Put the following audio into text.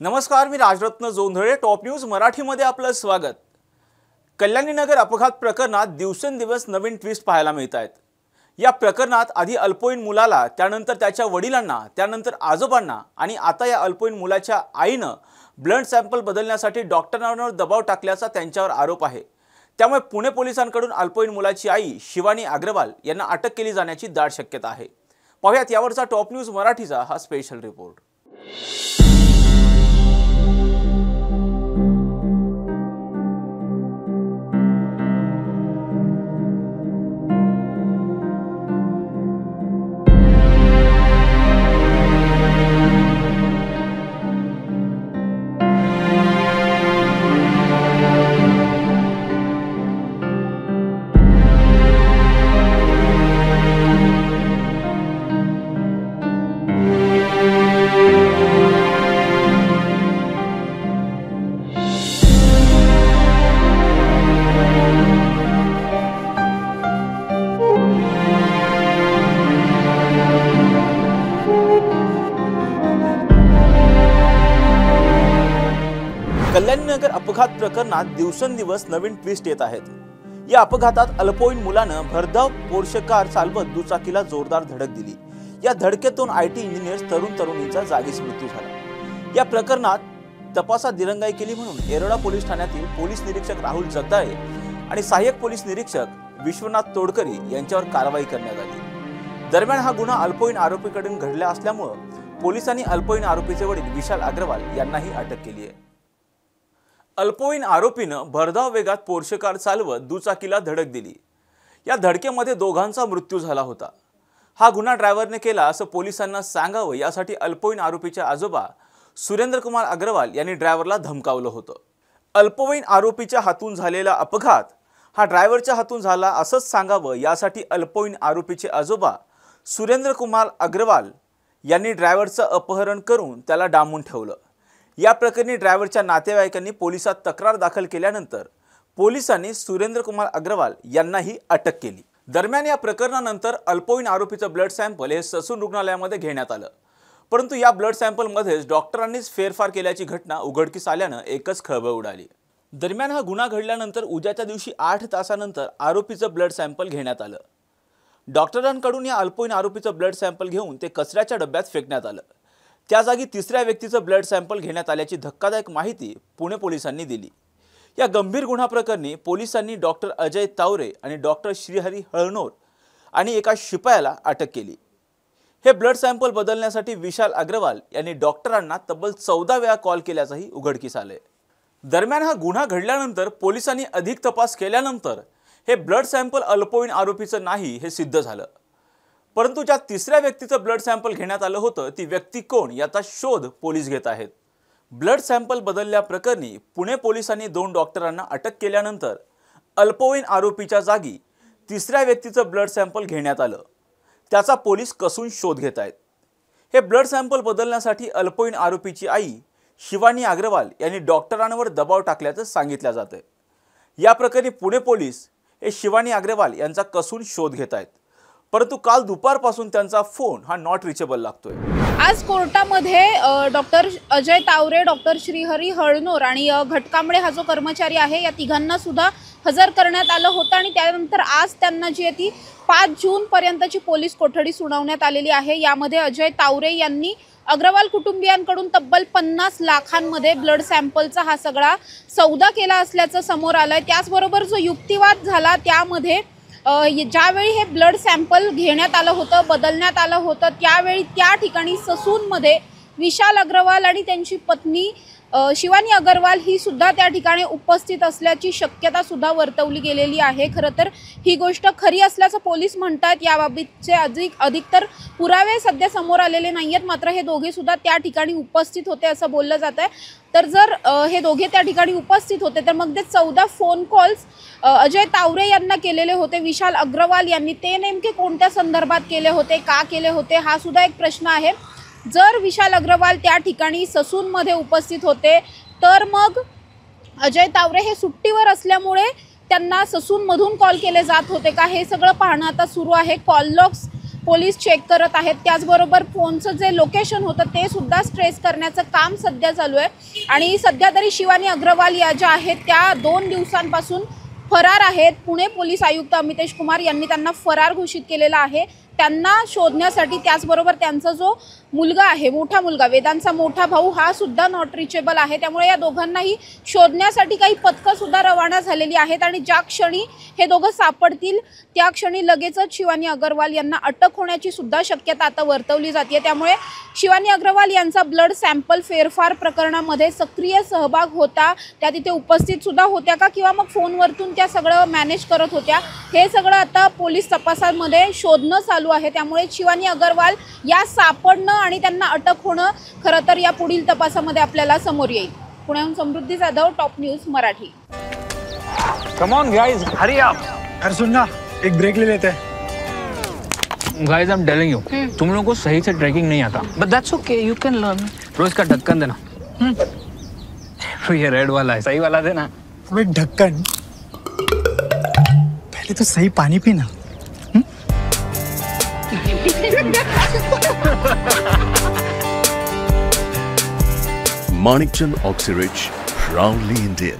नमस्कार, मी Rajratna Jondhale. Top news मराठीमध्ये आपलं स्वागत. कल्याणीनगर अपघात प्रकरणात दिवसेंदिवस नवीन ट्विस्ट पाहायला मिळत आहेत. या प्रकरणात आधी अल्पवयीन मुलाला, त्यानंतर त्याच्या वडिलांना, त्यानंतर आजोबांना आणि आता या अल्पवयीन मुलाच्या आईनं ब्लड सॅम्पल बदलण्यासाठी डॉक्टरांवर दबाव टाकल्याचा त्यांच्यावर आरोप आहे. त्यामुळे पुणे पोलिसांकडून अल्पवयीन मुलाची आई शिवानी अग्रवाल यांना अटक केली जाण्याची दाट शक्यता आहे. पाहूयात यावरचा टॉप न्यूज मराठीचा हा स्पेशल रिपोर्ट. कल्याणीनगर अपघात प्रकरणात दिवसेंदिवस नवीन ट्विस्ट येत आहेत. या अपघातात अल्पवयीन मुलानं भरधाव पोर्शे कार चालवत दुचाकीला जोरदार धडक दिली. या धडकेतून IT इंजिनियर्स तरुणीचा जागीच मृत्यू झाला. या प्रकरणात तपासात दिरंगाई केली म्हणून येरवडा पोलीस ठाण्यातील पोलीस निरीक्षक राहुल जगदाळे आणि सहाय्यक पोलीस निरीक्षक विश्वनाथ तोडकरी यांच्यावर कारवाई करण्यात आली. दरम्यान हा गुन्हा अल्पवयीन आरोपीकडून घडला असल्यामुळे पोलिसांनी अल्पवयीन आरोपीचे वडील विशाल अग्रवाल यांनाही अटक केली आहे. अल्पवयीन आरोपीनं भरधाव वेगात पोर्शे कार चालवत दुचाकीला धडक दिली. या धडकेमध्ये दोघांचा मृत्यू झाला होता. हा गुन्हा ड्रायव्हरने केला असं पोलिसांना सांगावं यासाठी अल्पवयीन आरोपीचे आजोबा सुरेंद्र कुमार अग्रवाल यांनी ड्रायव्हरला धमकावलं होतं. अल्पवयीन आरोपीच्या हातून झालेला अपघात हा ड्रायव्हरच्या हातून झाला असंच सांगावं यासाठी अल्पवयीन आरोपीचे आजोबा सुरेंद्र कुमार अग्रवाल यांनी ड्रायव्हरचं अपहरण करून त्याला डांबून ठेवलं. या प्रकरणी ड्रायव्हरच्या नातेवाईकांनी पोलिसात तक्रार दाखल केल्यानंतर पोलिसांनी सुरेंद्र कुमार अग्रवाल यांनाही अटक केली. दरम्यान या प्रकरणानंतर अल्पवयीन आरोपीचं ब्लड सॅम्पल हे ससून रुग्णालयामध्ये घेण्यात आलं. परंतु या ब्लड सॅम्पलमध्येच डॉक्टरांनीच फेरफार केल्याची घटना उघडकीस आल्यानं एकच खळबळ उडाली. दरम्यान हा गुन्हा घडल्यानंतर उद्याच्या दिवशी 8 तासानंतर आरोपीचं ब्लड सॅम्पल घेण्यात आलं. डॉक्टरांकडून या अल्पवयीन आरोपीचं ब्लड सॅम्पल घेऊन ते कचऱ्याच्या डब्यात फेकण्यात आलं. त्या जागी तिसऱ्या व्यक्तीचं ब्लड सॅम्पल घेण्यात आल्याची धक्कादायक माहिती पुणे पोलिसांनी दिली. या गंभीर गुन्हा प्रकरणी पोलिसांनी डॉक्टर अजय तावरे आणि डॉक्टर श्रीहरी हळनोर आणि एका शिपायाला अटक केली. हे ब्लड सॅम्पल बदलण्यासाठी विशाल अग्रवाल यांनी डॉक्टरांना तब्बल 14 वेळा कॉल केल्याचंही उघडकीस आलंय. दरम्यान हा गुन्हा घडल्यानंतर पोलिसांनी अधिक तपास केल्यानंतर हे ब्लड सॅम्पल अल्पवयीन आरोपीचं नाही हे सिद्ध झालं. परंतु ज्या तिसऱ्या व्यक्तीचं ब्लड सॅम्पल घेण्यात आलं होतं ती व्यक्ती कोण याचा शोध पोलीस घेत आहेत. ब्लड सॅम्पल बदलल्या प्रकरणी पुणे पोलिसांनी 2 डॉक्टरांना अटक केल्यानंतर अल्पवयीन आरोपीच्या जागी तिसऱ्या व्यक्तीचं ब्लड सॅम्पल घेण्यात आलं. त्याचा पोलीस कसून शोध घेत आहेत. हे ब्लड सॅम्पल बदलण्यासाठी अल्पवयीन आरोपीची आई शिवानी अग्रवाल यांनी डॉक्टरांवर दबाव टाकल्याचं सांगितलं जातंय. या प्रकरणी पुणे पोलीस हे शिवानी अग्रवाल यांचा कसून शोध घेत आहेत. परंतु काल दुपारपासून त्यांचा फोन हा नॉट रिचेबल लागतोय. आज कोर्टामध्ये डॉक्टर अजय तावरे, डॉक्टर श्रीहरी हळनोर आणि घटकांबळे हा जो कर्मचारी आहे या तिघांना सुद्धा हजर करण्यात आलं होतं आणि त्यानंतर आज त्यांना जी आहे ती 5 जून पर्यंतची पोलीस कोठडी सुनावण्यात आलेली आहे. यामध्ये अजय तावरे यांनी अग्रवाल कुटुंबियांकडून तब्बल 50 लाखांमध्ये ब्लड सॅम्पलचा हा सगळा सौदा केला असल्याचं समोर आलंय. त्याचबरोबर जो युक्तिवाद झाला त्यामध्ये ज्यावेळी हे ब्लड सॅम्पल घेण्यात आलं होतं, बदलण्यात आलं होतं, त्यावेळी त्या ठिकाणी ससूनमध्ये विशाल अग्रवाल आणि त्यांची पत्नी शिवानी अग्रवाल ही सुद्धा त्या ठिकाणी उपस्थित असल्याची शक्यता सुद्धा वर्तवली गेलेली आहे. खरं तर ही गोष्ट खरी असल्याचं पोलीस म्हणतात. याबाबतचे अधिकतर पुरावे सध्या समोर आलेले नाहीयेत. मात्र हे दोघे सुद्धा त्या ठिकाणी उपस्थित होते असं बोललं जात आहे. तर जर हे दोघे त्या ठिकाणी उपस्थित होते तर मग ते 14 फोन कॉल्स अजय तावरे यांना केलेले होते विशाल अग्रवाल यांनी. ते नेमके कोणत्या संदर्भात केले होते, का केले होते, हा सुद्धा एक प्रश्न आहे. जर विशाल अग्रवाल त्या ठिकाणी ससूनमध्ये उपस्थित होते तर मग अजय तावरे हे सुट्टीवर असल्यामुळे त्यांना ससूनमधून कॉल केले जात होते का, हे सगळं पाहणं आता सुरू आहे. कॉल लॉग्स पोलीस चेक करत आहेत. त्याचबरोबर फोनचं जे लोकेशन होतं ते सुद्धा ट्रेस करण्याचं काम सध्या चालू आहे. आणि सध्या तरी शिवानी अग्रवाल या ज्या आहेत त्या 2 दिवसांपासून फरार आहेत. पुणे पोलीस आयुक्त अमितेश कुमार यांनी त्यांना फरार घोषित केलेला आहे. त्यांना शोधण्यासाठी त्याचबरोबर त्यांचा जो मुलगा आहे, मोठा मुलगा, वेदांचा मोठा भाऊ, हा सुद्धा नॉट रिचेबल आहे. त्यामुळे या दोघांनाही शोधण्यासाठी काही पथकं सुद्धा रवाना झालेली आहेत. आणि ज्या क्षणी हे दोघं सापडतील त्या क्षणी लगेचच शिवानी अग्रवाल यांना अटक होण्याची सुद्धा शक्यता आता वर्तवली जाते. त्यामुळे शिवानी अग्रवाल यांचा ब्लड सॅम्पल फेरफार प्रकरणामध्ये सक्रिय सहभाग होता, त्या तिथे उपस्थित सुद्धा होत्या का, किंवा मग फोनवरतून त्या सगळं मॅनेज करत होत्या, हे सगळं आता पोलीस तपासामध्ये शोधणं चालू आहे. त्यामुळे शिवानी अग्रवाल या सापडणं आणि त्यांना अटक होणं खरं तर या पुढील तपासामध्ये आपल्याला समोर येईल. पुण्याहून Samruddhi Jadhav, top news Marathi. Come on guys, hurry up. अरे सुन ना, एक ब्रेक ले लेते हैं. Guys, I am telling you, तुम लोगों को सही से ट्रैकिंग नहीं आता, but that's okay, you can learn. रोज का ढक्कन देना. ये रेड वाला है, सही वाला देना. अबे ढक्कन, पहले तो सही पानी पीना. Manikchand Oxyrich, proudly Indian.